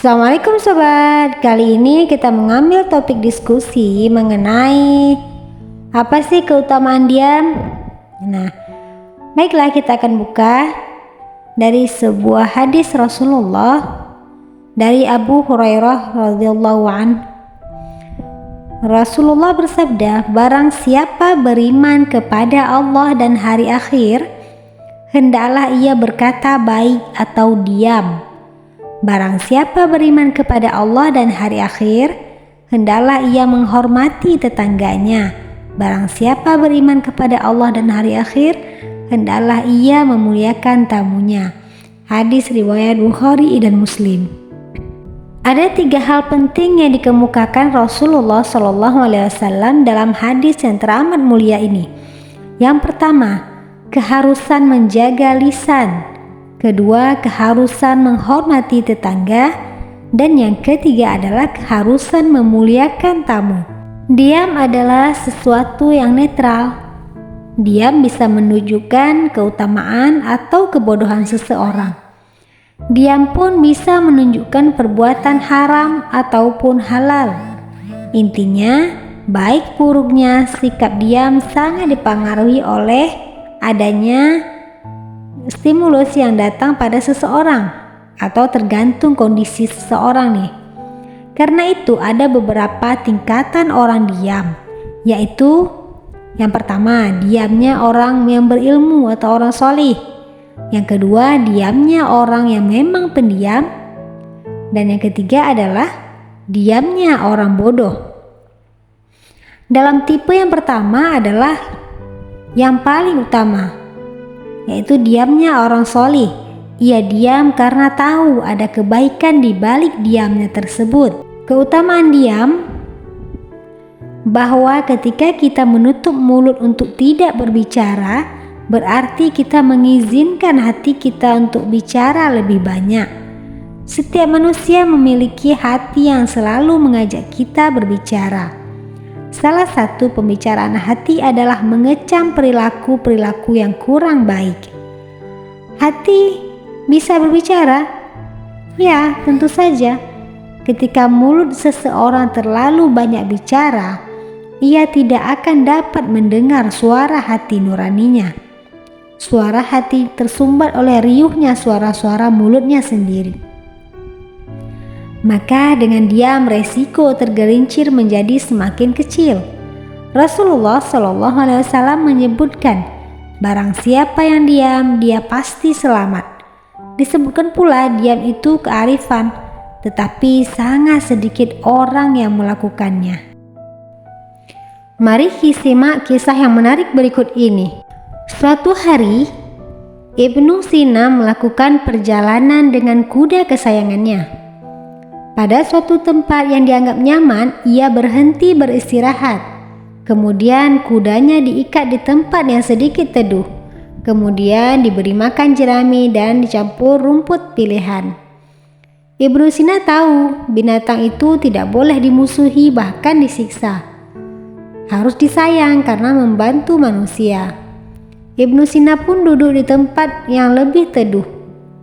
Assalamualaikum sobat, kali ini kita mengambil topik diskusi mengenai apa sih keutamaan diam. Baiklah, kita akan buka dari sebuah hadis Rasulullah dari Abu Hurairah radhiyallahu anhu. Rasulullah bersabda, barang siapa beriman kepada Allah dan hari akhir, hendaklah ia berkata baik atau diam. Barang siapa beriman kepada Allah dan hari akhir, hendaklah ia menghormati tetangganya. Barang siapa beriman kepada Allah dan hari akhir, hendaklah ia memuliakan tamunya. Hadis riwayat Bukhari dan Muslim. Ada 3 hal penting yang dikemukakan Rasulullah SAW dalam hadis yang teramat mulia ini. Yang pertama, keharusan menjaga lisan. Kedua, keharusan menghormati tetangga. Dan yang ketiga adalah keharusan memuliakan tamu. Diam adalah sesuatu yang netral. Diam bisa menunjukkan keutamaan atau kebodohan seseorang. Diam pun bisa menunjukkan perbuatan haram ataupun halal. Intinya, baik buruknya sikap diam sangat dipengaruhi oleh adanya stimulus yang datang pada seseorang atau tergantung kondisi seseorang nih. Karena itu ada beberapa tingkatan orang diam, yaitu yang pertama, diamnya orang yang berilmu atau orang solih. Yang kedua, diamnya orang yang memang pendiam. Dan yang ketiga adalah diamnya orang bodoh. Dalam tipe yang pertama adalah yang paling utama, yaitu diamnya orang solih. Ia diam karena tahu ada kebaikan di balik diamnya tersebut. Keutamaan diam bahwa ketika kita menutup mulut untuk tidak berbicara, berarti kita mengizinkan hati kita untuk bicara lebih banyak. Setiap manusia memiliki hati yang selalu mengajak kita berbicara. Salah satu pembicaraan hati adalah mengecam perilaku-perilaku yang kurang baik. Hati bisa berbicara? Ya, tentu saja. Ketika mulut seseorang terlalu banyak bicara, ia tidak akan dapat mendengar suara hati nuraninya. Suara hati tersumbat oleh riuhnya suara-suara mulutnya sendiri. Maka dengan diam resiko tergelincir menjadi semakin kecil. Rasulullah SAW menyebutkan, barang siapa yang diam, dia pasti selamat. Disebutkan pula diam itu kearifan, tetapi sangat sedikit orang yang melakukannya. Mari simak kisah yang menarik berikut ini. Suatu hari, Ibnu Sina melakukan perjalanan dengan kuda kesayangannya. Pada suatu tempat yang dianggap nyaman, ia berhenti beristirahat. Kemudian kudanya diikat di tempat yang sedikit teduh. Kemudian diberi makan jerami dan dicampur rumput pilihan. Ibnu Sina tahu binatang itu tidak boleh dimusuhi, bahkan disiksa. Harus disayang karena membantu manusia. Ibnu Sina pun duduk di tempat yang lebih teduh,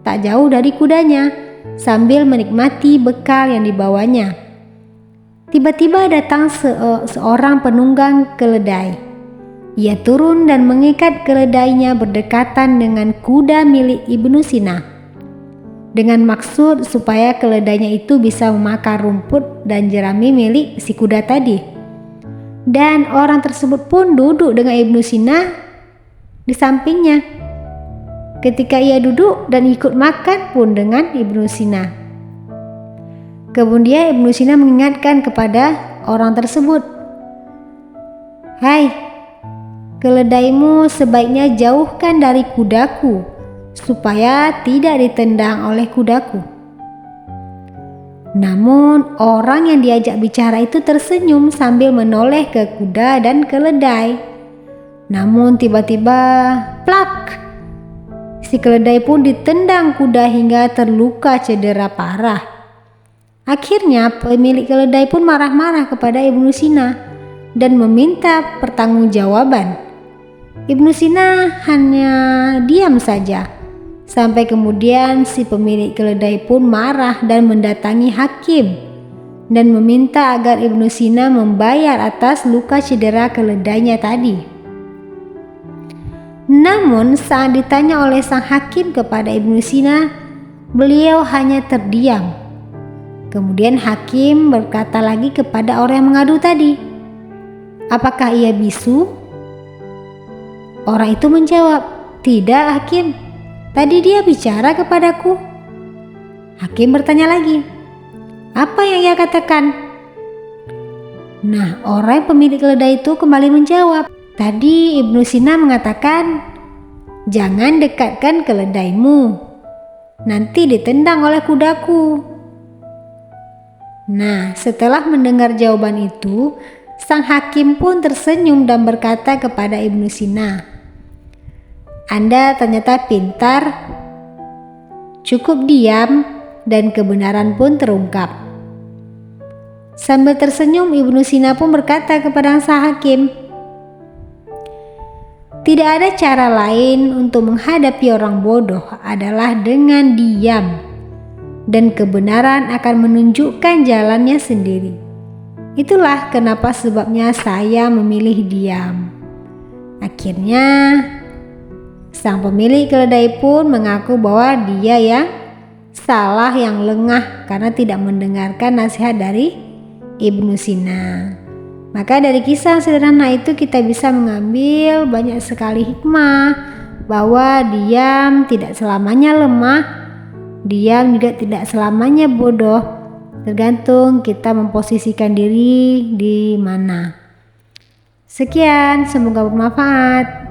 tak jauh dari kudanya, sambil menikmati bekal yang dibawanya. Tiba-tiba datang seorang penunggang keledai. Ia turun dan mengikat keledainya berdekatan dengan kuda milik Ibnu Sina, dengan maksud supaya keledainya itu bisa memakan rumput dan jerami milik si kuda tadi. Dan orang tersebut pun duduk dengan Ibnu Sina di sampingnya. Ketika ia duduk dan ikut makan pun dengan Ibnu Sina. Kemudian Ibnu Sina mengingatkan kepada orang tersebut, "Hai, keledaimu sebaiknya jauhkan dari kudaku, supaya tidak ditendang oleh kudaku." Namun orang yang diajak bicara itu tersenyum sambil menoleh ke kuda dan keledai. Namun tiba-tiba, plak! Si keledai pun ditendang kuda hingga terluka cedera parah. Akhirnya pemilik keledai pun marah-marah kepada Ibnu Sina dan meminta pertanggungjawaban. Ibnu Sina hanya diam saja Sampai kemudian si pemilik keledai pun marah dan mendatangi hakim dan meminta agar Ibnu Sina membayar atas luka cedera keledainya tadi. Namun saat ditanya oleh sang hakim kepada Ibnu Sina, beliau hanya terdiam. Kemudian hakim berkata lagi kepada orang yang mengadu tadi, "Apakah ia bisu?" Orang itu menjawab, "Tidak, hakim. Tadi dia bicara kepadaku." Hakim bertanya lagi, "Apa yang ia katakan?" Nah, orang pemilik keledai itu kembali menjawab, "Tadi Ibnu Sina mengatakan, jangan dekatkan keledaimu, nanti ditendang oleh kudaku." Nah, setelah mendengar jawaban itu, sang hakim pun tersenyum dan berkata kepada Ibnu Sina, "Anda ternyata pintar, cukup diam dan kebenaran pun terungkap." Sambil tersenyum, Ibnu Sina pun berkata kepada sang hakim, "Tidak ada cara lain untuk menghadapi orang bodoh adalah dengan diam, dan kebenaran akan menunjukkan jalannya sendiri. Itulah kenapa sebabnya saya memilih diam." Akhirnya sang pemilik keledai pun mengaku bahwa dia yang salah, yang lengah karena tidak mendengarkan nasihat dari Ibnu Sina. Maka dari kisah sederhana itu kita bisa mengambil banyak sekali hikmah, bahwa diam tidak selamanya lemah, diam juga tidak selamanya bodoh, tergantung kita memposisikan diri di mana. Sekian, semoga bermanfaat.